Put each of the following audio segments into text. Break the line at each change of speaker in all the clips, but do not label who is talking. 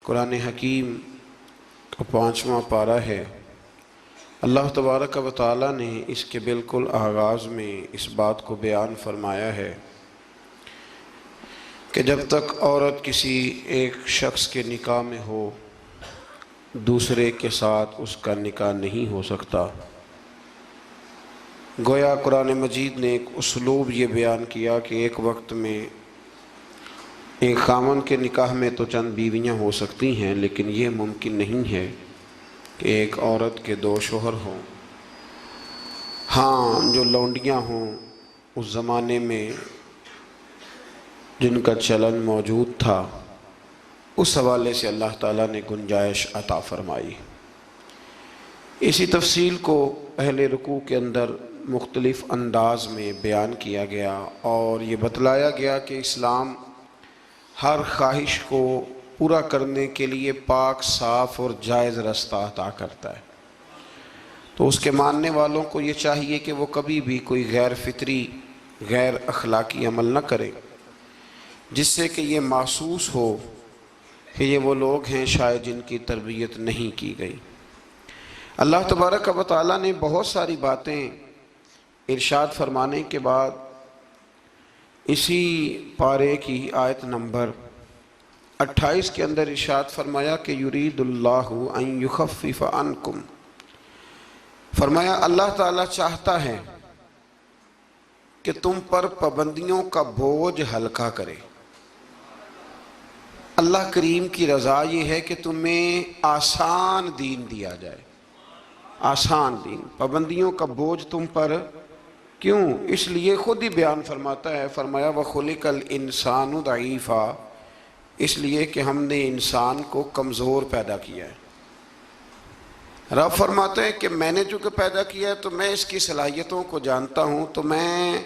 قرآن حکیم کا 5واں پارہ ہے۔ اللہ تبارک و تعالیٰ نے اس کے بالکل آغاز میں اس بات کو بیان فرمایا ہے کہ جب تک عورت کسی ایک شخص کے نکاح میں ہو دوسرے کے ساتھ اس کا نکاح نہیں ہو سکتا۔ گویا قرآن مجید نے ایک اسلوب یہ بیان کیا کہ ایک وقت میں ایک خامن کے نکاح میں تو چند بیویاں ہو سکتی ہیں، لیکن یہ ممکن نہیں ہے کہ ایک عورت کے 2 شوہر ہوں۔ ہاں، جو لونڈیاں ہوں اس زمانے میں جن کا چلن موجود تھا، اس حوالے سے اللہ تعالیٰ نے گنجائش عطا فرمائی۔ اسی تفصیل کو اہل رکوع کے اندر مختلف انداز میں بیان کیا گیا اور یہ بتلایا گیا کہ اسلام ہر خواہش کو پورا کرنے کے لیے پاک، صاف اور جائز رستہ عطا کرتا ہے۔ تو اس کے ماننے والوں کو یہ چاہیے کہ وہ کبھی بھی کوئی غیر فطری، غیر اخلاقی عمل نہ کرے جس سے کہ یہ محسوس ہو کہ یہ وہ لوگ ہیں شاید جن کی تربیت نہیں کی گئی۔ اللہ تبارک و تعالیٰ نے بہت ساری باتیں ارشاد فرمانے کے بعد اسی پارے کی آیت نمبر 28 کے اندر ارشاد فرمایا کہ یرید اللہ ان یخفف عنکم، فرمایا اللہ تعالیٰ چاہتا ہے کہ تم پر پابندیوں کا بوجھ ہلکا کرے۔ اللہ کریم کی رضا یہ ہے کہ تمہیں آسان دین دیا جائے، آسان دین۔ پابندیوں کا بوجھ تم پر کیوں؟ اس لیے خود ہی بیان فرماتا ہے، فرمایا وَخُلِقَ الْإِنسَانُ ضَعِيفًا، اس لیے کہ ہم نے انسان کو کمزور پیدا کیا ہے۔ رب فرماتے ہیں کہ میں نے چونکہ پیدا کیا ہے تو میں اس کی صلاحیتوں کو جانتا ہوں، تو میں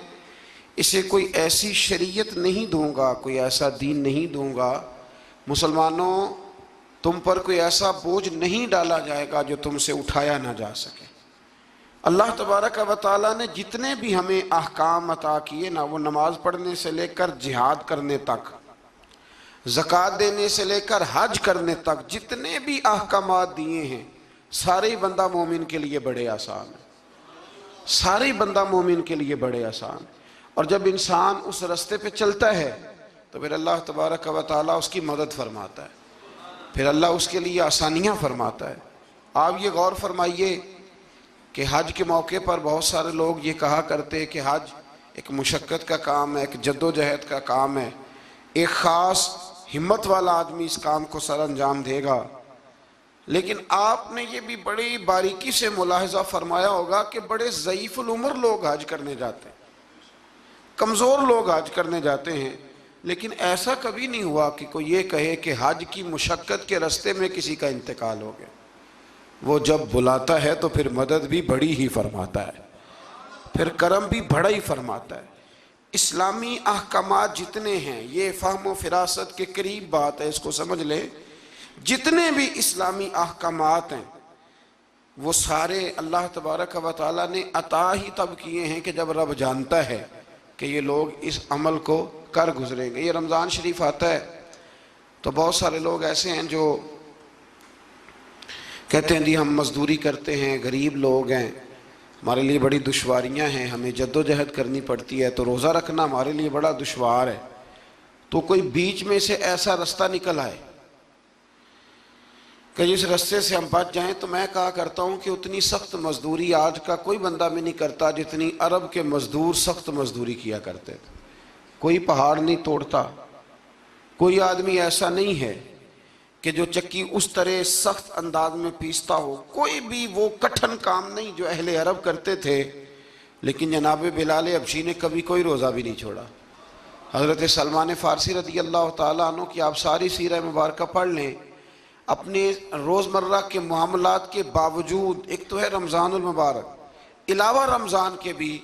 اسے کوئی ایسی شریعت نہیں دوں گا، کوئی ایسا دین نہیں دوں گا، مسلمانوں تم پر کوئی ایسا بوجھ نہیں ڈالا جائے گا جو تم سے اٹھایا نہ جا سکے۔ اللہ تبارک و تعالیٰ نے جتنے بھی ہمیں احکام عطا کیے نا، وہ نماز پڑھنے سے لے کر جہاد کرنے تک، زکوٰۃ دینے سے لے کر حج کرنے تک، جتنے بھی احکامات دیے ہیں سارے ہی بندہ مومن کے لیے بڑے آسان ہیں، سارے ہی بندہ مومن کے لیے بڑے آسان۔ اور جب انسان اس رستے پہ چلتا ہے تو پھر اللہ تبارک و تعالیٰ اس کی مدد فرماتا ہے، پھر اللہ اس کے لیے آسانیاں فرماتا ہے۔ آپ یہ غور فرمائیے کہ حج کے موقع پر بہت سارے لوگ یہ کہا کرتے کہ حج ایک مشقت کا کام ہے، ایک جد و جہد کا کام ہے، ایک خاص ہمت والا آدمی اس کام کو سر انجام دے گا۔ لیکن آپ نے یہ بھی بڑی باریکی سے ملاحظہ فرمایا ہوگا کہ بڑے ضعیف العمر لوگ حج کرنے جاتے ہیں، کمزور لوگ حج کرنے جاتے ہیں، لیکن ایسا کبھی نہیں ہوا کہ کوئی یہ کہے کہ حج کی مشقت کے رستے میں کسی کا انتقال ہو گیا۔ وہ جب بلاتا ہے تو پھر مدد بھی بڑی ہی فرماتا ہے، پھر کرم بھی بڑا ہی فرماتا ہے۔ اسلامی احکامات جتنے ہیں، یہ فہم و فراست کے قریب بات ہے، اس کو سمجھ لیں، جتنے بھی اسلامی احکامات ہیں وہ سارے اللہ تبارک و تعالیٰ نے عطا ہی تب کیے ہیں کہ جب رب جانتا ہے کہ یہ لوگ اس عمل کو کر گزریں گے۔ یہ رمضان شریف آتا ہے تو بہت سارے لوگ ایسے ہیں جو کہتے ہیں جی ہم مزدوری کرتے ہیں، غریب لوگ ہیں، ہمارے لیے بڑی دشواریاں ہیں، ہمیں جد و جہد کرنی پڑتی ہے، تو روزہ رکھنا ہمارے لیے بڑا دشوار ہے۔ تو کوئی بیچ میں سے ایسا رستہ نکل آئے کہ جس رستے سے ہم بچ جائیں، تو میں کہا کرتا ہوں کہ اتنی سخت مزدوری آج کا کوئی بندہ بھی نہیں کرتا جتنی عرب کے مزدور سخت مزدوری کیا کرتے تھے۔ کوئی پہاڑ نہیں توڑتا، کوئی آدمی ایسا نہیں ہے کہ جو چکی اس طرح سخت انداز میں پیستا ہو، کوئی بھی وہ کٹھن کام نہیں جو اہل عرب کرتے تھے۔ لیکن جناب بلال حبشی نے کبھی کوئی روزہ بھی نہیں چھوڑا۔ حضرت سلمان فارسی رضی اللہ تعالیٰ عنہ کی آپ ساری سیرہ مبارکہ پڑھ لیں، اپنے روزمرہ کے معاملات کے باوجود، ایک تو ہے رمضان المبارک، علاوہ رمضان کے بھی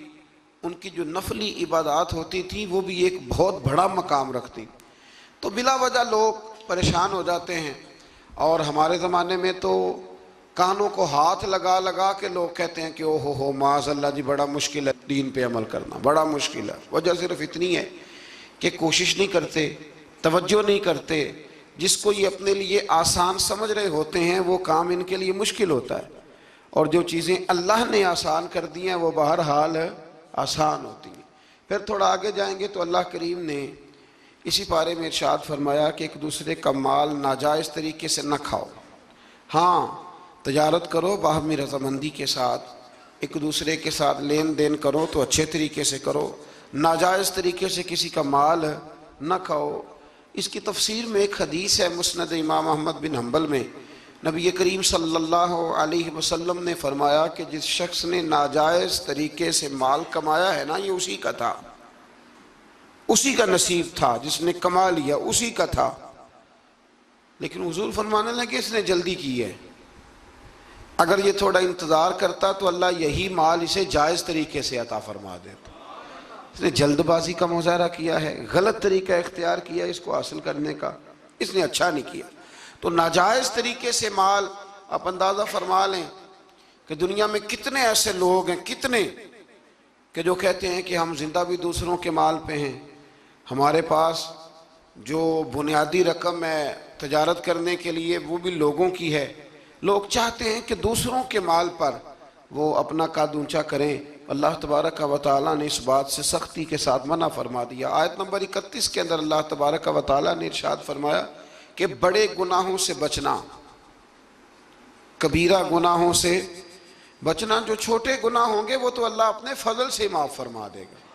ان کی جو نفلی عبادات ہوتی تھی وہ بھی ایک بہت بڑا مقام رکھتی۔ تو بلا وجہ لوگ پریشان ہو جاتے ہیں، اور ہمارے زمانے میں تو کانوں کو ہاتھ لگا لگا کے لوگ کہتے ہیں کہ او ہو معاذ اللہ جی بڑا مشکل ہے دین پہ عمل کرنا، بڑا مشکل ہے۔ وجہ صرف اتنی ہے کہ کوشش نہیں کرتے، توجہ نہیں کرتے، جس کو یہ اپنے لیے آسان سمجھ رہے ہوتے ہیں وہ کام ان کے لیے مشکل ہوتا ہے، اور جو چیزیں اللہ نے آسان کر دی ہیں وہ بہرحال آسان ہوتی ہیں۔ پھر تھوڑا آگے جائیں گے تو اللہ کریم نے اسی پارے میں ارشاد فرمایا کہ ایک دوسرے کا مال ناجائز طریقے سے نہ کھاؤ۔ ہاں، تجارت کرو باہمی رضامندی کے ساتھ، ایک دوسرے کے ساتھ لین دین کرو تو اچھے طریقے سے کرو، ناجائز طریقے سے کسی کا مال نہ کھاؤ۔ اس کی تفسیر میں ایک حدیث ہے مسند امام احمد بن حنبل میں، نبی کریم صلی اللہ علیہ وسلم نے فرمایا کہ جس شخص نے ناجائز طریقے سے مال کمایا ہے نا، یہ اسی کا تھا، اسی کا نصیب تھا، جس نے کما لیا اسی کا تھا۔ لیکن حضور فرمانے لگے اس نے جلدی کی ہے، اگر یہ تھوڑا انتظار کرتا تو اللہ یہی مال اسے جائز طریقے سے عطا فرما دیتا۔ اس نے جلد بازی کا مظاہرہ کیا ہے، غلط طریقہ اختیار کیا اس کو حاصل کرنے کا، اس نے اچھا نہیں کیا۔ تو ناجائز طریقے سے مال، آپ اندازہ فرما لیں کہ دنیا میں کتنے ایسے لوگ ہیں، کتنے کہ جو کہتے ہیں کہ ہم زندہ بھی دوسروں کے مال پہ ہیں، ہمارے پاس جو بنیادی رقم ہے تجارت کرنے کے لیے وہ بھی لوگوں کی ہے۔ لوگ چاہتے ہیں کہ دوسروں کے مال پر وہ اپنا قد اونچا کریں، اللہ تبارک و تعالیٰ نے اس بات سے سختی کے ساتھ منع فرما دیا۔ آیت نمبر 31 کے اندر اللہ تبارک و تعالیٰ نے ارشاد فرمایا کہ بڑے گناہوں سے بچنا، کبیرہ گناہوں سے بچنا۔ جو چھوٹے گناہ ہوں گے وہ تو اللہ اپنے فضل سے معاف فرما دے گا،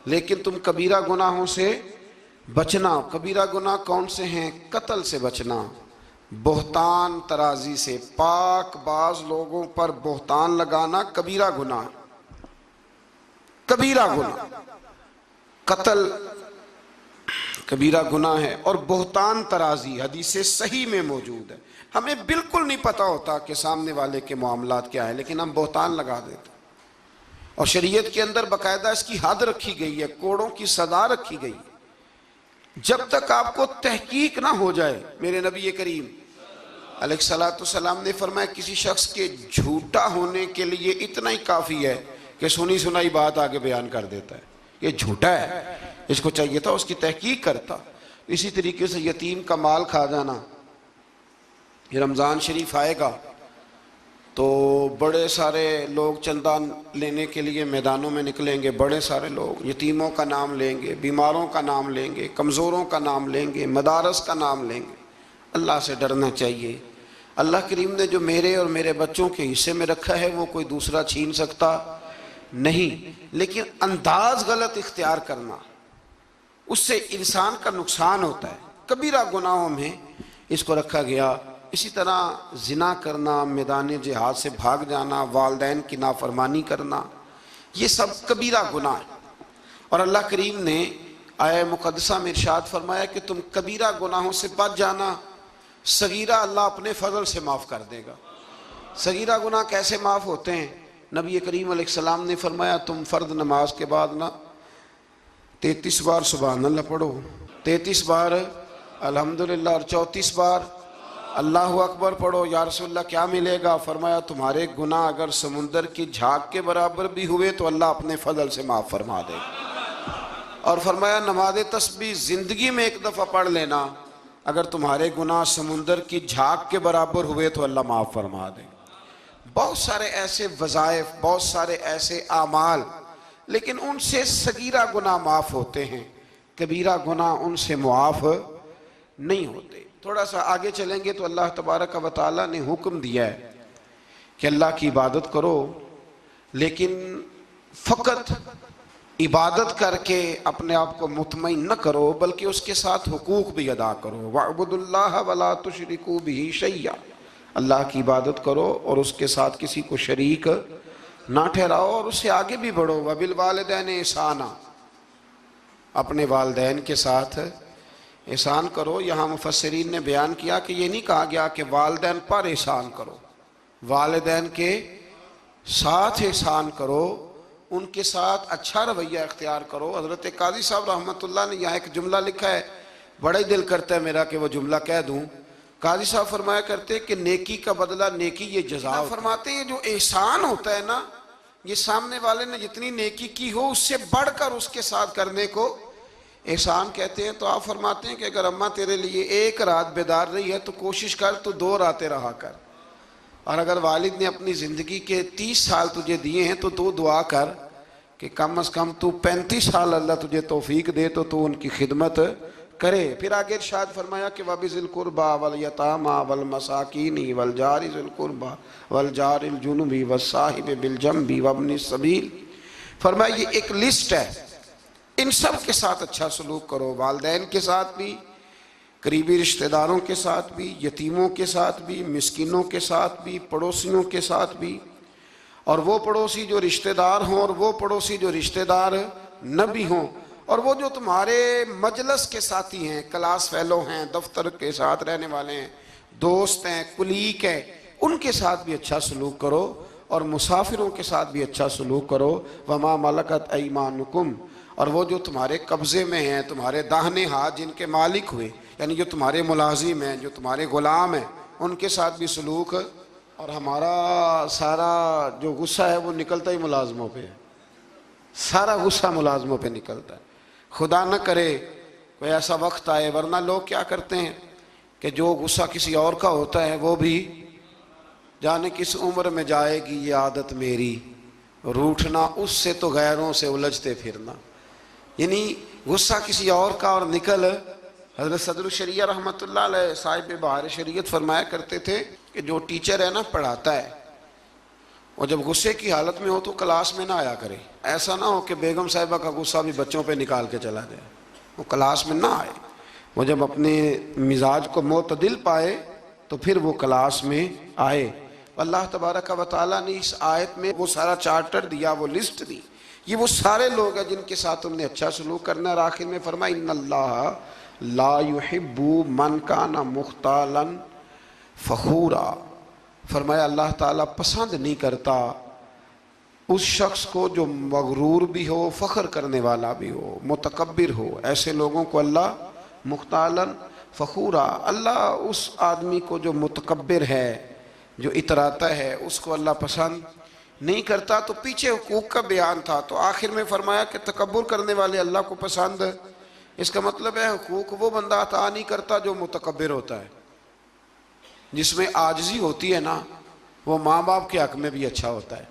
لیکن تم کبیرہ گناہوں سے بچنا۔ کبیرہ گناہ کون سے ہیں؟ قتل سے بچنا، بہتان ترازی سے، پاک باز لوگوں پر بہتان لگانا کبیرہ گناہ، کبیرہ گناہ، قتل کبیرہ گناہ ہے، اور بہتان ترازی حدیث صحیح میں موجود ہے۔ ہمیں بالکل نہیں پتہ ہوتا کہ سامنے والے کے معاملات کیا ہے، لیکن ہم بہتان لگا دیتے ہیں، اور شریعت کے اندر باقاعدہ اس کی حد رکھی گئی ہے، کوڑوں کی سزا رکھی گئی۔ جب تک آپ کو تحقیق نہ ہو جائے، میرے نبی کریم علیہ السلام نے فرمایا کسی شخص کے جھوٹا ہونے کے لیے اتنا ہی کافی ہے کہ سنی سنائی بات آگے بیان کر دیتا ہے، یہ جھوٹا ہے، اس کو چاہیے تھا اس کی تحقیق کرتا۔ اسی طریقے سے یتیم کا مال کھا جانا۔ یہ رمضان شریف آئے گا تو بڑے سارے لوگ چندہ لینے کے لیے میدانوں میں نکلیں گے، بڑے سارے لوگ یتیموں کا نام لیں گے، بیماروں کا نام لیں گے، کمزوروں کا نام لیں گے، مدارس کا نام لیں گے۔ اللہ سے ڈرنا چاہیے۔ اللہ کریم نے جو میرے اور میرے بچوں کے حصے میں رکھا ہے وہ کوئی دوسرا چھین سکتا نہیں، لیکن انداز غلط اختیار کرنا، اس سے انسان کا نقصان ہوتا ہے۔ کبیرہ گناہوں میں اس کو رکھا گیا۔ اسی طرح زنا کرنا، میدان جہاد سے بھاگ جانا، والدین کی نافرمانی کرنا، یہ سب کبیرہ گناہ ہے۔ اور اللہ کریم نے آیہ مقدسہ میں ارشاد فرمایا کہ تم کبیرہ گناہوں سے بچ جانا، صغیرہ اللہ اپنے فضل سے معاف کر دے گا۔ صغیرہ گناہ کیسے معاف ہوتے ہیں؟ نبی کریم علیہ السلام نے فرمایا تم فرض نماز کے بعد نا 33 بار سبحان اللہ پڑھو، 33 بار الحمدللہ، اور 34 بار اللہ اکبر پڑھو۔ یا رسول اللہ کیا ملے گا؟ فرمایا تمہارے گناہ اگر سمندر کی جھاگ کے برابر بھی ہوئے تو اللہ اپنے فضل سے معاف فرما دے گا۔ اور فرمایا نماز تسبیح زندگی میں ایک دفعہ پڑھ لینا، اگر تمہارے گناہ سمندر کی جھاگ کے برابر ہوئے تو اللہ معاف فرما دے گا۔ بہت سارے ایسے وظائف، بہت سارے ایسے اعمال، لیکن ان سے صغیرہ گناہ معاف ہوتے ہیں، کبیرہ گناہ ان سے معاف نہیں ہوتے۔ تھوڑا سا آگے چلیں گے تو اللہ تبارک و تعالیٰ نے حکم دیا ہے کہ اللہ کی عبادت کرو، لیکن فقط عبادت کر کے اپنے آپ کو مطمئن نہ کرو، بلکہ اس کے ساتھ حقوق بھی ادا کرو۔ وَاعْبُدُوا اللَّهَ وَلَا تُشْرِكُوا بِهِ شَيْئًا، اللہ کی عبادت کرو اور اس کے ساتھ کسی کو شریک نہ ٹھہراؤ، اور اس سے آگے بھی بڑھو۔ وَبِالْوَالِدَيْنِ إِحْسَانًا، اپنے والدین کے ساتھ احسان کرو۔ یہاں مفسرین نے بیان کیا کہ یہ نہیں کہا گیا کہ والدین پر احسان کرو، والدین کے ساتھ احسان کرو، ان کے ساتھ اچھا رویہ اختیار کرو۔ حضرت قاضی صاحب رحمۃ اللہ نے یہاں ایک جملہ لکھا ہے، بڑا ہی دل کرتا ہے میرا کہ وہ جملہ کہہ دوں۔ قاضی صاحب فرمایا کرتے کہ نیکی کا بدلہ نیکی یہ جزا فرماتے ہیں، جو احسان ہوتا ہے نا، یہ سامنے والے نے جتنی نیکی کی ہو اس سے بڑھ کر اس کے ساتھ کرنے کو احسان کہتے ہیں تو آپ فرماتے ہیں کہ اگر اماں تیرے لیے ایک رات بیدار رہی ہے تو کوشش کر تو 2 راتیں رہا کر، اور اگر والد نے اپنی زندگی کے 30 سال تجھے دیے ہیں تو دعا کر کہ کم از کم تو 35 سال اللہ تجھے توفیق دے تو ان کی خدمت کرے۔ پھر آگے ارشاد فرمایا کہ وَبِذِي الْقُرْبَى وَالْيَتَامَى وَالْمَسَاكِينِ وَالْجَارِ ذِي الْقُرْبَى وَالْجَارِ الْجُنُبِ وَالصَّاحِبِ بِالْجَنبِ وَابْنِ السَّبِيلِ، فرمایا یہ ایک لسٹ ہے، ان سب کے ساتھ اچھا سلوک کرو، والدین کے ساتھ بھی، قریبی رشتہ داروں کے ساتھ بھی، یتیموں کے ساتھ بھی، مسکینوں کے ساتھ بھی، پڑوسیوں کے ساتھ بھی، اور وہ پڑوسی جو رشتہ دار ہوں اور وہ پڑوسی جو رشتہ دار نہ بھی ہوں، اور وہ جو تمہارے مجلس کے ساتھی ہیں، کلاس فیلو ہیں، دفتر کے ساتھ رہنے والے ہیں، دوست ہیں، کلیگ ہیں، ان کے ساتھ بھی اچھا سلوک کرو، اور مسافروں کے ساتھ بھی اچھا سلوک کرو۔ وَمَا مَلَكَتْ أَيْمَانُكُمْ، اور وہ جو تمہارے قبضے میں ہیں، تمہارے داہنے ہاتھ جن کے مالک ہوئے، یعنی جو تمہارے ملازم ہیں، جو تمہارے غلام ہیں، ان کے ساتھ بھی سلوک۔ اور ہمارا سارا جو غصہ ہے وہ نکلتا ہی ملازموں پہ ہے، سارا غصہ ملازموں پہ نکلتا ہے۔ خدا نہ کرے کوئی ایسا وقت آئے، ورنہ لوگ کیا کرتے ہیں کہ جو غصہ کسی اور کا ہوتا ہے وہ بھی جانے کس عمر میں جائے گی یہ عادت میری، روٹھنا اس سے تو غیروں سے الجھتے پھرنا، یعنی غصہ کسی اور کا اور نکل۔ حضرت صدر الشریعہ رحمۃ اللہ علیہ صاحب بہار شریعت فرمایا کرتے تھے کہ جو ٹیچر ہے نا پڑھاتا ہے، اور جب غصے کی حالت میں ہو تو کلاس میں نہ آیا کرے، ایسا نہ ہو کہ بیگم صاحبہ کا غصہ بھی بچوں پہ نکال کے چلا جائے، وہ کلاس میں نہ آئے، وہ جب اپنے مزاج کو معتدل پائے تو پھر وہ کلاس میں آئے۔ اللہ تبارک و تعالیٰ نے اس آیت میں وہ سارا چارٹر دیا، وہ لسٹ دی، یہ وہ سارے لوگ ہیں جن کے ساتھ تم نے اچھا سلوک کرنا ہے۔ اور آخر میں فرمایا ان اللہ لا يحب من کان مختالا فخورا، فرمایا اللہ تعالیٰ پسند نہیں کرتا اس شخص کو جو مغرور بھی ہو، فخر کرنے والا بھی ہو، متکبر ہو، ایسے لوگوں کو اللہ مختالا فخورا، اللہ اس آدمی کو جو متکبر ہے، جو اتراتا ہے، اس کو اللہ پسند نہیں کرتا۔ تو پیچھے حقوق کا بیان تھا، تو آخر میں فرمایا کہ تکبر کرنے والے اللہ کو پسند، اس کا مطلب ہے حقوق وہ بندہ عطا نہیں کرتا جو متکبر ہوتا ہے، جس میں عاجزی ہوتی ہے نا، وہ ماں باپ کے حق میں بھی اچھا ہوتا ہے،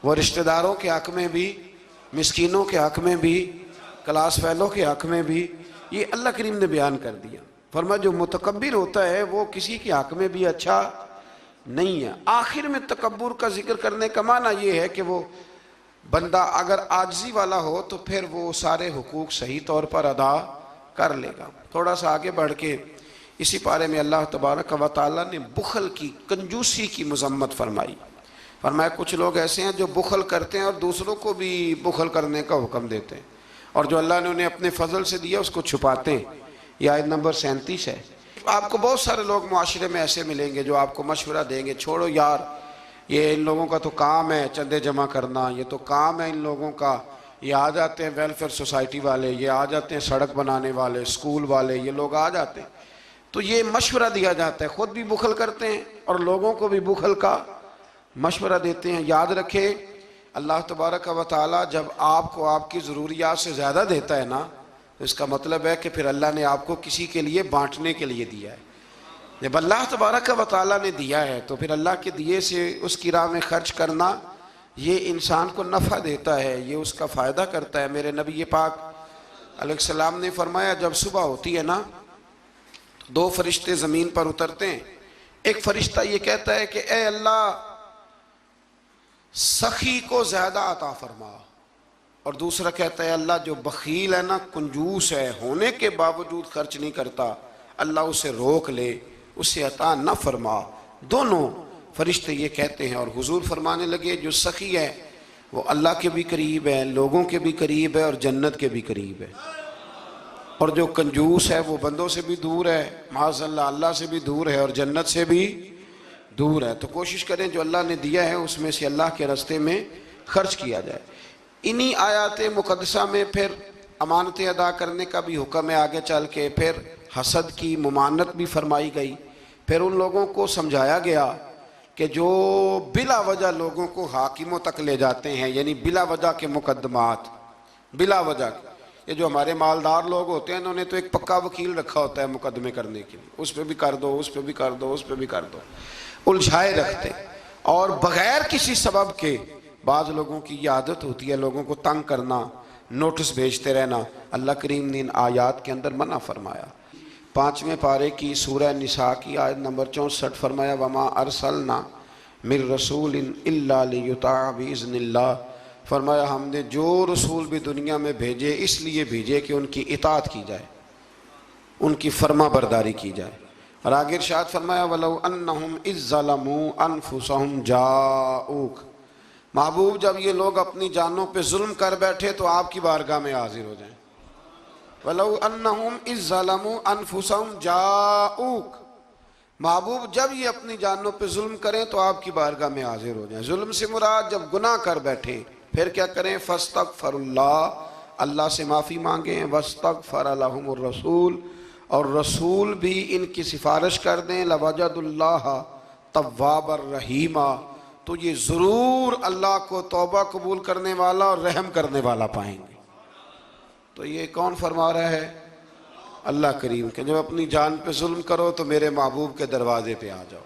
وہ رشتہ داروں کے حق میں بھی، مسکینوں کے حق میں بھی، کلاس فیلو کے حق میں بھی، یہ اللہ کریم نے بیان کر دیا۔ فرمایا جو متکبر ہوتا ہے وہ کسی کے حق میں بھی اچھا نہیں ہے۔ آخر میں تکبر کا ذکر کرنے کا معنی یہ ہے کہ وہ بندہ اگر عاجزی والا ہو تو پھر وہ سارے حقوق صحیح طور پر ادا کر لے گا۔ تھوڑا سا آگے بڑھ کے اسی پارے میں اللہ تبارک و تعالیٰ نے بخل کی، کنجوسی کی مذمت فرمائی۔ فرمایا کچھ لوگ ایسے ہیں جو بخل کرتے ہیں اور دوسروں کو بھی بخل کرنے کا حکم دیتے ہیں، اور جو اللہ نے انہیں اپنے فضل سے دیا اس کو چھپاتے ہیں۔ یہ آیت نمبر 37 ہے۔ آپ کو بہت سارے لوگ معاشرے میں ایسے ملیں گے جو آپ کو مشورہ دیں گے، چھوڑو یار، یہ ان لوگوں کا تو کام ہے چندے جمع کرنا، یہ تو کام ہے ان لوگوں کا، یہ آ جاتے ہیں ویلفیئر سوسائٹی والے، یہ آ جاتے ہیں سڑک بنانے والے، اسکول والے، یہ لوگ آ جاتے ہیں، تو یہ مشورہ دیا جاتا ہے، خود بھی بخل کرتے ہیں اور لوگوں کو بھی بخل کا مشورہ دیتے ہیں۔ یاد رکھے اللہ تبارک و تعالیٰ جب آپ کو آپ کی ضروریات سے زیادہ دیتا ہے نا، تو اس کا مطلب ہے کہ پھر اللہ نے آپ کو کسی کے لیے بانٹنے کے لیے دیا ہے۔ جب اللہ تبارک و تعالیٰ نے دیا ہے تو پھر اللہ کے دیے سے اس کی راہ میں خرچ کرنا یہ انسان کو نفع دیتا ہے، یہ اس کا فائدہ کرتا ہے۔ میرے نبی پاک علیہ السلام نے فرمایا جب صبح ہوتی ہے نا تو 2 فرشتے زمین پر اترتے ہیں، ایک فرشتہ یہ کہتا ہے کہ اے اللہ سخی کو زیادہ عطا فرما، اور دوسرا کہتا ہے اللہ جو بخیل ہے نا، کنجوس ہے، ہونے کے باوجود خرچ نہیں کرتا، اللہ اسے روک لے، اسے عطا نہ فرما۔ دونوں فرشتے یہ کہتے ہیں، اور حضور فرمانے لگے جو سخی ہے وہ اللہ کے بھی قریب ہے، لوگوں کے بھی قریب ہے، اور جنت کے بھی قریب ہے، اور جو کنجوس ہے وہ بندوں سے بھی دور ہے، معاذ اللہ اللہ سے بھی دور ہے، اور جنت سے بھی دور ہے۔ تو کوشش کریں جو اللہ نے دیا ہے اس میں سے اللہ کے راستے میں خرچ کیا جائے۔ انہی آیات مقدسہ میں پھر امانتیں ادا کرنے کا بھی حکم ہے، آگے چل کے پھر حسد کی ممانعت بھی فرمائی گئی، پھر ان لوگوں کو سمجھایا گیا کہ جو بلا وجہ لوگوں کو حاکموں تک لے جاتے ہیں، یعنی بلا وجہ کے مقدمات، بلا وجہ یہ جو ہمارے مالدار لوگ ہوتے ہیں انہوں نے تو ایک پکا وکیل رکھا ہوتا ہے مقدمے کرنے کے لیے، اس پہ بھی کر دو، اس پہ بھی کر دو، اس پہ بھی کر دو، الجھائے رکھتے، اور بغیر کسی سبب کے بعض لوگوں کی یہ عادت ہوتی ہے لوگوں کو تنگ کرنا، نوٹس بھیجتے رہنا۔ اللہ کریم نے ان آیات کے اندر منع فرمایا۔ 5ویں پارے کی سورہ نساء کی آیت نمبر 64 فرمایا وما ارسلنا من رسول الا لیطاع باذن اللہ، فرمایا ہم نے جو رسول بھی دنیا میں بھیجے اس لیے بھیجے کہ ان کی اطاعت کی جائے، ان کی فرما برداری کی جائے۔ اور آگے ارشاد فرمایا وَلَوْ أَنَّهُمْ إِذْ ظَلَمُوا أَنفُسَهُمْ جَاءُوكَ، محبوب جب یہ لوگ اپنی جانوں پہ ظلم کر بیٹھے تو آپ کی بارگاہ میں حاضر ہو جائیں۔ وَلَوْ أَنَّهُمْ إِذْ ظَلَمُوا أَنفُسَهُمْ جَاءُوكَ، محبوب جب یہ اپنی جانوں پہ ظلم کریں تو آپ کی بارگاہ میں حاضر ہو جائیں۔ ظلم سے مراد جب گناہ کر بیٹھیں پھر کیا کریں؟ فاستغفر اللہ، اللہ سے معافی مانگیں، واستغفر لہم الرسول، اور رسول بھی ان کی سفارش کر دیں، لوجد اللہ تواب الرحیم، تو یہ ضرور اللہ کو توبہ قبول کرنے والا اور رحم کرنے والا پائیں گے۔ تو یہ کون فرما رہا ہے؟ اللہ کریم کہ جب اپنی جان پہ ظلم کرو تو میرے محبوب کے دروازے پہ آ جاؤ،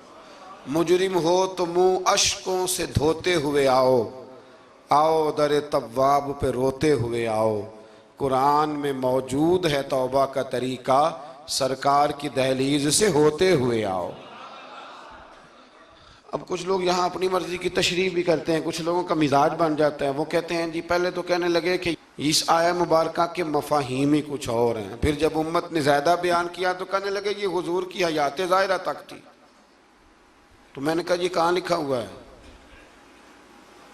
مجرم ہو تو منہ اشکوں سے دھوتے ہوئے آؤ، آؤ در تواب پہ روتے ہوئے آؤ۔ قرآن میں موجود ہے توبہ کا طریقہ، سرکار کی دہلیز سے ہوتے ہوئے آؤ۔ اب کچھ لوگ یہاں اپنی مرضی کی تشریح بھی کرتے ہیں، کچھ لوگوں کا مزاج بن جاتا ہے، وہ کہتے ہیں جی پہلے تو کہنے لگے کہ اس آیہ مبارکہ کے مفاہیم ہی کچھ اور ہیں، پھر جب امت نے زیادہ بیان کیا تو کہنے لگے یہ حضور کی حیات ظاہرہ تک تھی۔ تو میں نے کہا یہ کہاں لکھا ہوا ہے؟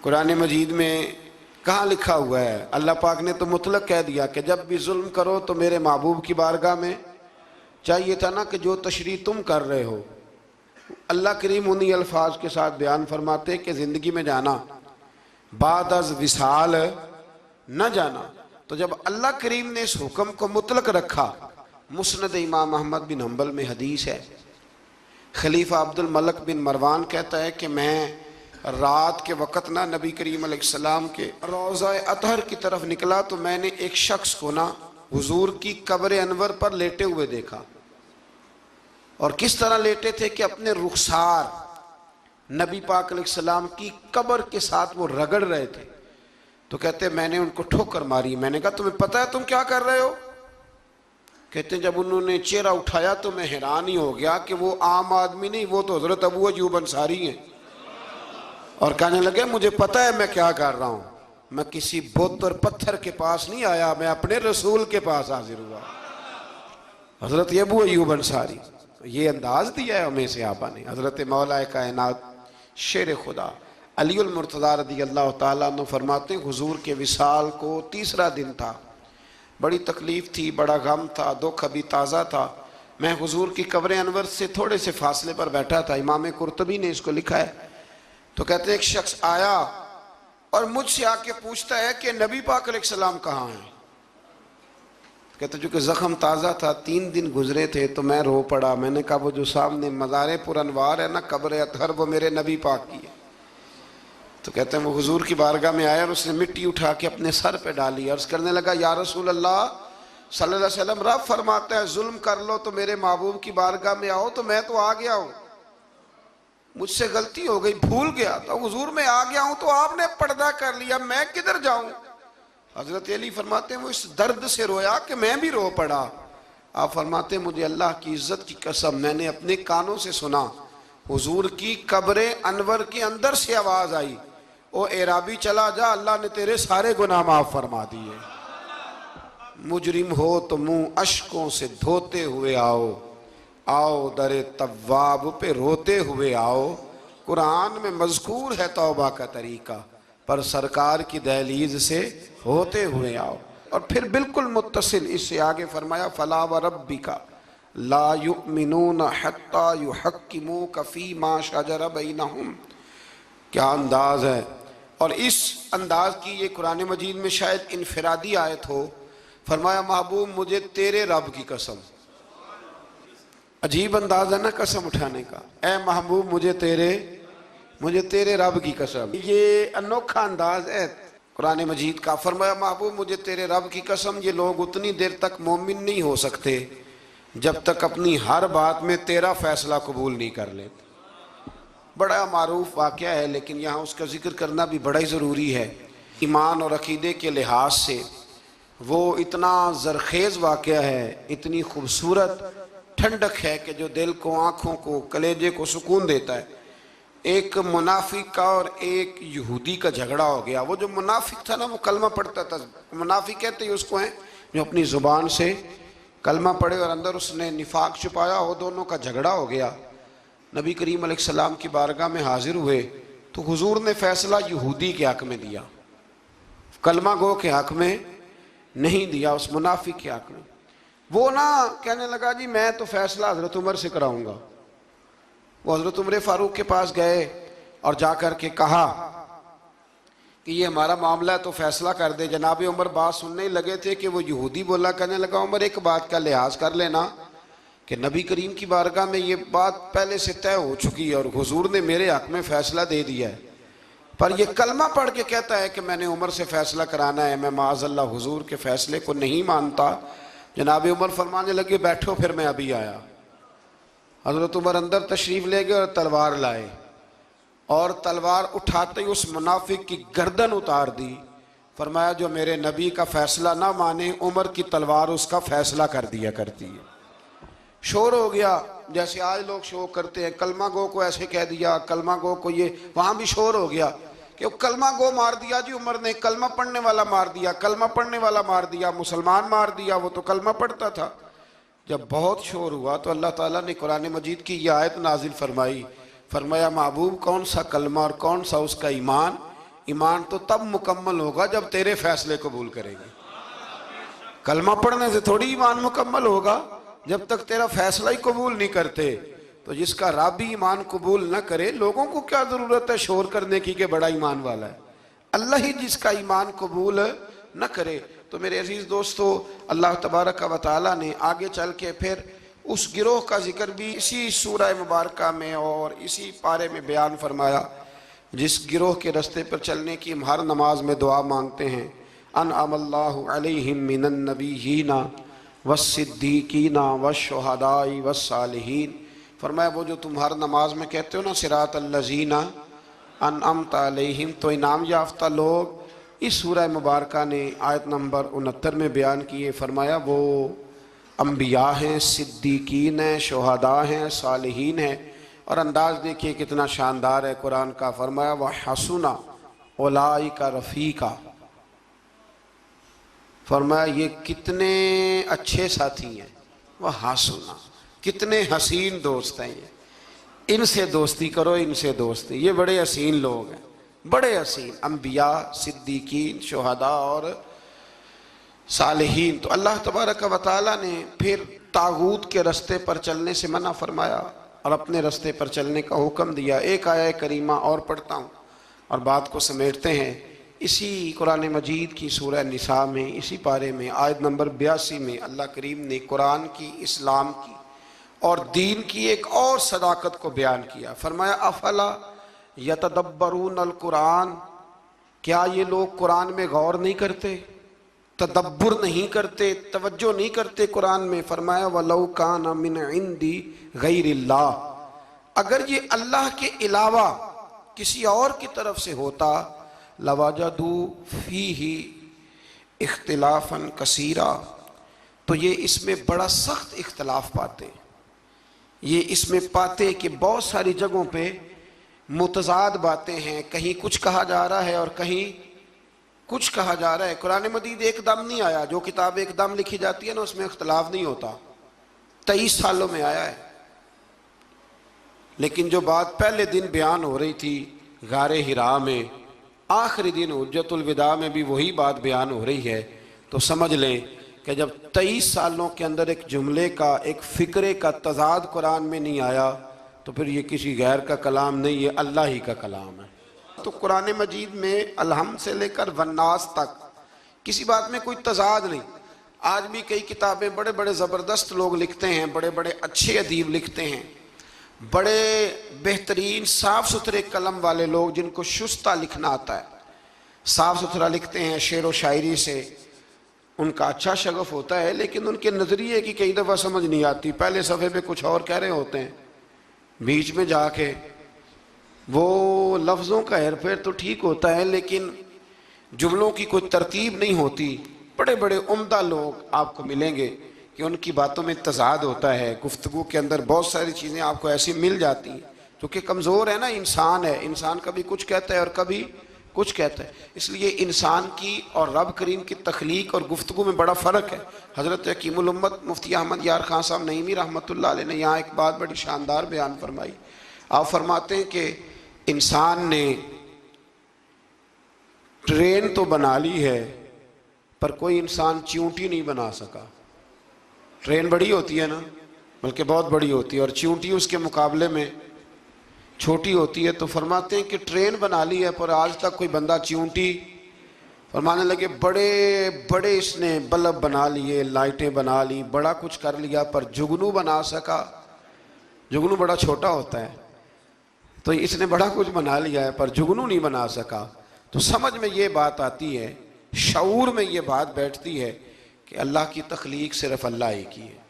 قرآن مجید میں کہاں لکھا ہوا ہے؟ اللہ پاک نے تو مطلق کہہ دیا کہ جب بھی ظلم کرو تو میرے محبوب کی بارگاہ میں، چاہیے تھا نا کہ جو تشریح تم کر رہے ہو۔ اللہ کریم انہی الفاظ کے ساتھ بیان فرماتے کہ زندگی میں جانا بعد از وصال نہ جانا۔ تو جب اللہ کریم نے اس حکم کو مطلق رکھا، مسند امام احمد بن حنبل میں حدیث ہے، خلیفہ عبد الملک بن مروان کہتا ہے کہ میں رات کے وقت نا نبی کریم علیہ السلام کے روضہ اطہر کی طرف نکلا تو میں نے ایک شخص کو نا حضور کی قبر انور پر لیٹے ہوئے دیکھا، اور کس طرح لیٹے تھے کہ اپنے رخسار نبی پاک علیہ السلام کی قبر کے ساتھ وہ رگڑ رہے تھے۔ تو کہتے میں نے ان کو ٹھوکر ماری، میں نے کہا تمہیں پتہ ہے تم کیا کر رہے ہو؟ کہتے ہیں جب انہوں نے چہرہ اٹھایا تو میں حیران ہی ہو گیا کہ وہ عام آدمی نہیں، وہ تو حضرت ابو ایوب انصاری ہیں، اور کہنے لگے مجھے پتہ ہے میں کیا کر رہا ہوں، میں کسی بت اور پتھر کے پاس نہیں آیا، میں اپنے رسول کے پاس حاضر ہوا۔ حضرت ابو ایوب انصاری، یہ انداز دیا ہے ہمیں صحابہ نے۔ حضرت مولا کائنات شیر خدا علی المرتضیٰ رضی اللہ تعالیٰ عنہ فرماتے ہیں حضور کے وصال کو تیسرا دن تھا، بڑی تکلیف تھی، بڑا غم تھا، دکھ ابھی تازہ تھا، میں حضور کی قبر انور سے تھوڑے سے فاصلے پر بیٹھا تھا، امام قرطبی نے اس کو لکھا ہے۔ تو کہتے ہیں ایک شخص آیا اور مجھ سے آ کے پوچھتا ہے کہ نبی پاک علیہ السلام کہاں ہیں؟ کہتے چونکہ زخم تازہ تھا، 3 دن گزرے تھے تو میں رو پڑا، میں نے کہا وہ جو سامنے مزار پر انوار ہے نا قبر اطہر، وہ میرے نبی پاک کی ہے۔ تو کہتے ہیں وہ حضور کی بارگاہ میں آیا اور اس نے مٹی اٹھا کے اپنے سر پہ ڈالی، عرض کرنے لگا یا رسول اللہ صلی اللہ علیہ وسلم، رب فرماتا ہے ظلم کر لو تو میرے محبوب کی بارگاہ میں آؤ، تو میں تو آ گیا ہوں، مجھ سے غلطی ہو گئی، بھول گیا تو حضور میں آ گیا ہوں، تو آپ نے پردہ کر لیا، میں کدھر جاؤں؟ حضرت علی فرماتے ہیں وہ اس درد سے رویا کہ میں بھی رو پڑا۔ آپ فرماتے ہیں مجھے اللہ کی عزت کی قسم میں نے اپنے کانوں سے سنا، حضور کی قبر انور کے اندر سے آواز آئی، او اعرابی چلا جا، اللہ نے تیرے سارے گناہ معاف فرما دیے۔ مجرم ہو تو منہ اشکوں سے دھوتے ہوئے آؤ، آؤ در تواب پہ روتے ہوئے آؤ۔ قرآن میں مذکور ہے توبہ کا طریقہ، پر سرکار کی دہلیز سے ہوتے ہوئے آؤ۔ اور پھر بالکل متصل اس سے آگے فرمایا فلا وربک لا یؤمنون حتی یحکموک فیما شجر بینہم۔ کیا انداز ہے! اور اس انداز کی یہ قرآن مجید میں شاید انفرادی آیت ہو۔ فرمایا محبوب مجھے تیرے رب کی قسم، عجیب انداز ہے نا قسم اٹھانے کا، اے محبوب مجھے تیرے رب کی قسم، یہ انوکھا انداز ہے۔ قرآن مجید کا، فرمایا محبوب مجھے تیرے رب کی قسم یہ لوگ اتنی دیر تک مومن نہیں ہو سکتے جب تک اپنی ہر بات میں تیرا فیصلہ قبول نہیں کر لیتے۔ بڑا معروف واقعہ ہے لیکن یہاں اس کا ذکر کرنا بھی بڑا ہی ضروری ہے۔ ایمان اور عقیدے کے لحاظ سے وہ اتنا زرخیز واقعہ ہے، اتنی خوبصورت ٹھنڈک ہے کہ جو دل کو، آنکھوں کو، کلیجے کو سکون دیتا ہے۔ ایک منافق کا اور ایک یہودی کا جھگڑا ہو گیا۔ وہ جو منافق تھا نا وہ کلمہ پڑھتا تھا، منافق کہتے ہیں اس کو ہیں جو اپنی زبان سے کلمہ پڑھے اور اندر اس نے نفاق چھپایا ہو، دونوں کا جھگڑا ہو گیا۔ نبی کریم علیہ السلام کی بارگاہ میں حاضر ہوئے تو حضور نے فیصلہ یہودی کے حق میں دیا، کلمہ گو کے حق میں نہیں دیا، اس منافق کے حق میں۔ وہ نہ کہنے لگا جی میں تو فیصلہ حضرت عمر سے کراؤں گا۔ وہ حضرت عمر فاروق کے پاس گئے اور جا کر کے کہا کہ یہ ہمارا معاملہ ہے تو فیصلہ کر دے۔ جناب عمر بات سننے ہی لگے تھے کہ وہ یہودی بولا، کہنے لگا عمر ایک بات کا لحاظ کر لینا کہ نبی کریم کی بارگاہ میں یہ بات پہلے سے طے ہو چکی ہے اور حضور نے میرے حق میں فیصلہ دے دیا ہے، پر یہ کلمہ پڑھ کے کہتا ہے کہ میں نے عمر سے فیصلہ کرانا ہے، میں معاذ اللہ حضور کے فیصلے کو نہیں مانتا۔ جناب عمر فرمانے لگے بیٹھو پھر میں ابھی آیا۔ حضرت عمر اندر تشریف لے گئے اور تلوار لائے، اور تلوار اٹھاتے ہی اس منافق کی گردن اتار دی۔ فرمایا جو میرے نبی کا فیصلہ نہ مانے، عمر کی تلوار اس کا فیصلہ کر دیا کرتی ہے۔ شور ہو گیا جیسے آج لوگ شور کرتے ہیں، کلمہ گو کو ایسے کہہ دیا، کلمہ گو کو یہ، وہاں بھی شور ہو گیا کہ کلمہ گو مار دیا جی عمر نے، کلمہ پڑھنے والا مار دیا، کلمہ پڑھنے والا مار دیا، مسلمان مار دیا، وہ تو کلمہ پڑھتا تھا۔ جب بہت شور ہوا تو اللہ تعالیٰ نے قرآن مجید کی یہ آیت نازل فرمائی، فرمایا محبوب کون سا کلمہ اور کون سا اس کا ایمان، ایمان تو تب مکمل ہوگا جب تیرے فیصلے قبول کرے گی۔ کلمہ پڑھنے سے تھوڑی ایمان مکمل ہوگا، جب تک تیرا فیصلہ ہی قبول نہیں کرتے۔ تو جس کا رب ہی ایمان قبول نہ کرے، لوگوں کو کیا ضرورت ہے شور کرنے کی کہ بڑا ایمان والا ہے، اللہ ہی جس کا ایمان قبول نہ کرے۔ تو میرے عزیز دوستو، اللہ تبارک و تعالیٰ نے آگے چل کے پھر اس گروہ کا ذکر بھی اسی سورہ مبارکہ میں اور اسی پارے میں بیان فرمایا جس گروہ کے رستے پر چلنے کی ہم ہر نماز میں دعا مانگتے ہیں، انعم اللہ علیہم من النبیین والصدیقین والشہداء والصالحین۔ فرمایا وہ جو تم ہر نماز میں کہتے ہو نا صراط الذین انعمت علیہم، تو انعام یافتہ لوگ اس سورہ مبارکہ نے آیت نمبر 69 میں بیان کیے۔ فرمایا وہ انبیاء ہیں، صدیقین ہیں، شہداء ہیں، صالحین ہیں، اور انداز دیکھیے کتنا شاندار ہے قرآن کا۔ فرمایا وَحَسُنَ أُولَئِكَ رَفِيقًا، فرمایا یہ کتنے اچھے ساتھی ہیں، وَحَسُنَ کتنے حسین دوست ہیں، ان سے دوستی کرو، ان سے دوستی، یہ بڑے حسین لوگ ہیں، بڑے حسین انبیاء، صدیقین، شہداء اور صالحین۔ تو اللہ تبارک و تعالیٰ نے پھر طاغوت کے رستے پر چلنے سے منع فرمایا اور اپنے رستے پر چلنے کا حکم دیا۔ ایک آیہ کریمہ اور پڑھتا ہوں اور بات کو سمیٹتے ہیں۔ اسی قرآن مجید کی سورہ نساء میں، اسی پارے میں آیت نمبر 82 میں اللہ کریم نے قرآن کی، اسلام کی اور دین کی ایک اور صداقت کو بیان کیا۔ فرمایا افلا یتدبرون القرآن، کیا یہ لوگ قرآن میں غور نہیں کرتے، تدبر نہیں کرتے، توجہ نہیں کرتے قرآن میں۔ فرمایا وَلَوْ كَانَ مِنْ عِنْدِ غَيْرِ اللَّهِ، اگر یہ اللہ کے علاوہ کسی اور کی طرف سے ہوتا، لَوَجَدُوا فِيهِ اختلافاً كَثِيرًا، تو یہ اس میں بڑا سخت اختلاف پاتے، یہ اس میں پاتے کہ بہت ساری جگہوں پہ متضاد باتیں ہیں، کہیں کچھ کہا جا رہا ہے اور کہیں کچھ کہا جا رہا ہے۔ قرآن مجید ایک دم نہیں آیا، جو کتاب ایک دم لکھی جاتی ہے نا اس میں اختلاف نہیں ہوتا، 23 سالوں میں آیا ہے۔ لیکن جو بات پہلے دن بیان ہو رہی تھی غار حرا میں، آخری دن حجت الوداع میں بھی وہی بات بیان ہو رہی ہے، تو سمجھ لیں کہ جب 23 سالوں کے اندر ایک جملے کا، ایک فکرے کا تضاد قرآن میں نہیں آیا تو پھر یہ کسی غیر کا کلام نہیں، یہ اللہ ہی کا کلام ہے۔ تو قرآن مجید میں الحمد سے لے کر والناس تک کسی بات میں کوئی تضاد نہیں۔ آج بھی کئی کتابیں بڑے بڑے زبردست لوگ لکھتے ہیں، بڑے بڑے اچھے ادیب لکھتے ہیں، بڑے بہترین صاف ستھرے قلم والے لوگ جن کو شستہ لکھنا آتا ہے، صاف ستھرا لکھتے ہیں، شعر و شاعری سے ان کا اچھا شغف ہوتا ہے، لیکن ان کے نظریے کی کئی دفعہ سمجھ نہیں آتی، پہلے صفحے پہ کچھ اور کہہ رہے ہوتے ہیں، بیچ میں جا کے وہ لفظوں کا ہیر پھیر تو ٹھیک ہوتا ہے لیکن جملوں کی کوئی ترتیب نہیں ہوتی۔ بڑے بڑے عمدہ لوگ آپ کو ملیں گے کہ ان کی باتوں میں تضاد ہوتا ہے، گفتگو کے اندر بہت ساری چیزیں آپ کو ایسی مل جاتی ہیں، کیونکہ کمزور ہے نا، انسان ہے، انسان کبھی کچھ کہتا ہے اور کبھی کچھ کہتا ہے۔ اس لیے انسان کی اور رب کریم کی تخلیق اور گفتگو میں بڑا فرق ہے۔ حضرت حکیم الامت مفتی احمد یار خان صاحب نعیمی رحمۃ اللہ علیہ نے یہاں ایک بات بڑی شاندار بیان فرمائی۔ آپ فرماتے ہیں کہ انسان نے ٹرین تو بنا لی ہے پر کوئی انسان چیونٹی نہیں بنا سکا۔ ٹرین بڑی ہوتی ہے نا، بلکہ بہت بڑی ہوتی ہے، اور چیونٹی اس کے مقابلے میں چھوٹی ہوتی ہے، تو فرماتے ہیں کہ ٹرین بنا لی ہے پر آج تک کوئی بندہ چیونٹی، فرمانے لگے بڑے بڑے اس نے بلب بنا لیے، لائٹیں بنا لی، بڑا کچھ کر لیا، پر جگنو بنا سکا؟ جگنو بڑا چھوٹا ہوتا ہے، تو اس نے بڑا کچھ بنا لیا ہے پر جگنو نہیں بنا سکا۔ تو سمجھ میں یہ بات آتی ہے، شعور میں یہ بات بیٹھتی ہے کہ اللہ کی تخلیق صرف اللہ ہی کی ہے۔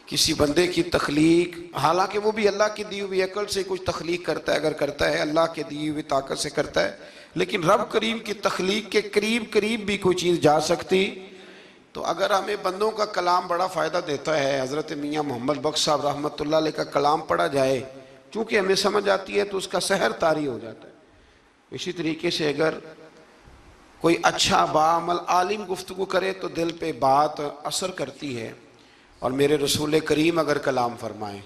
کسی بندے کی تخلیق، حالانکہ وہ بھی اللہ کی دی ہوئی عقل سے کچھ تخلیق کرتا ہے، اگر کرتا ہے اللہ کے دی ہوئی طاقت سے کرتا ہے، لیکن رب کریم کی تخلیق کے قریب قریب بھی کوئی چیز جا سکتی۔ تو اگر ہمیں بندوں کا کلام بڑا فائدہ دیتا ہے، حضرت میاں محمد بخش صاحب رحمۃ اللہ علیہ کا کلام پڑھا جائے، چونکہ ہمیں سمجھ آتی ہے تو اس کا سحر طاری ہو جاتا ہے۔ اسی طریقے سے اگر کوئی اچھا باعمل عالم گفتگو کرے تو دل پہ بات اثر کرتی ہے، اور میرے رسول کریم اگر کلام فرمائیں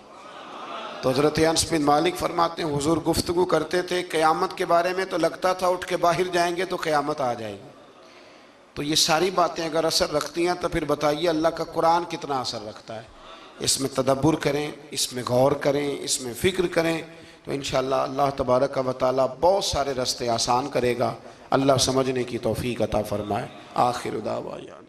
تو حضرت انس بن مالک فرماتے ہیں حضور گفتگو کرتے تھے قیامت کے بارے میں تو لگتا تھا اٹھ کے باہر جائیں گے تو قیامت آ جائے گی۔ تو یہ ساری باتیں اگر اثر رکھتی ہیں تو پھر بتائیے اللہ کا قرآن کتنا اثر رکھتا ہے۔ اس میں تدبر کریں، اس میں غور کریں، اس میں فکر کریں، تو انشاءاللہ اللہ تبارک و تعالیٰ بہت سارے راستے آسان کرے گا۔ اللہ سمجھنے کی توفیق عطا فرمائے۔ آخر دعوانا